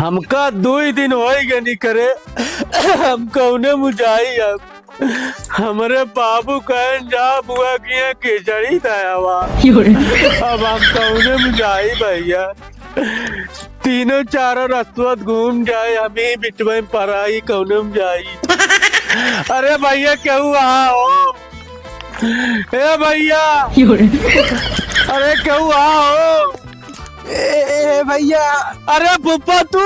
हमका 2 दिन हो गए नहीं करे। हम कौने मुझाई अब हमारे बाबू कहन जा बुआ किया खिचड़ी दयावा। अब हम कौने मुझाई भैया। तीनों चारों रस्तुआ घूम जाए हमें बिटवे पराई कौने मुझाई। अरे भैया क्यों आओ ए भैया। अरे क्यों आओ भैया। अरे पुप्पा तू।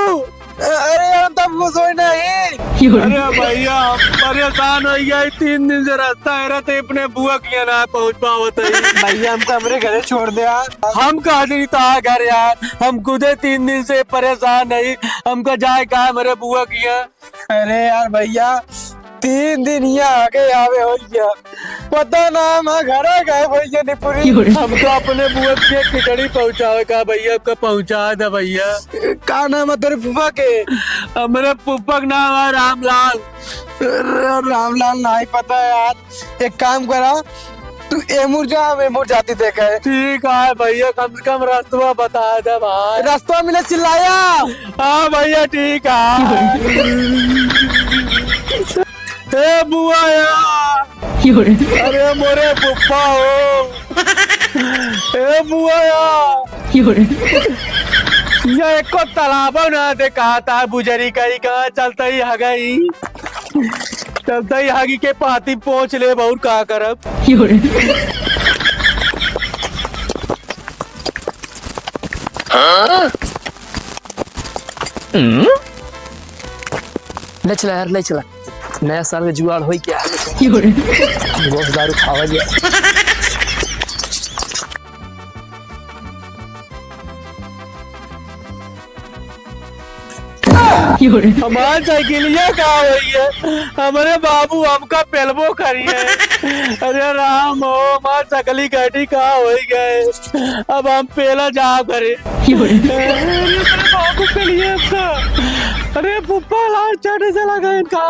अरे हम तब वो सोए नहीं। अरे भैया हम परेशान हो गया 3 दिन से रास्ता है रहते अपने बुआ किया ना पहुँच पावत है। भैया हम कमरे घरे छोड़ दे यार। हम कहा नहीं था घर यार। हम खुद 3 दिन से परेशान नहीं। हमका जाए कहा मेरे बुआ किया। अरे यार भैया 3 दिन यहाँ आगे आवे हो गया पता ना हम घर गए भैया नहीं पूरी। हमको अपने बुआ के खिचड़ी पहुँचावे का भैया का पहुँचा दे भैया। का नाम है तेरे फूफा के? मेरे पुप्पा का नाम है रामलाल। रामलाल नहीं पता यार। एक काम करा तू एमुर जा हम एमुर जाती देखा है। ठीक है भैया कम से कम रास्ता बता दे भाई। रास्ता मिले चिल्लाया। हाँ भैया ठीक है। ए बुआ यार। अरे मोरे पुप्पा हो। ए बुआ यार। ये एक को तालाब ना देखा था बुजरी का ही कहा चलता ही आ गई। चलता ही आगे के पाती पहुंच ले बहुत कहा करब। ले चला यार ले चला। नया साल का जुगाड़ हो क्या गोश्त दारू खावा गया। हमारी साइकिलिया कहाँ हुई है। हमारे बाबू हमका पेलबो करी है। अरे राम हो हमारी सकली गाड़ी कहाँ हो गए। अब हम पेला जा करे। अरे बाबू के लिए आपका। अरे पुप्पा लाल चढ़ने चला गया इनका।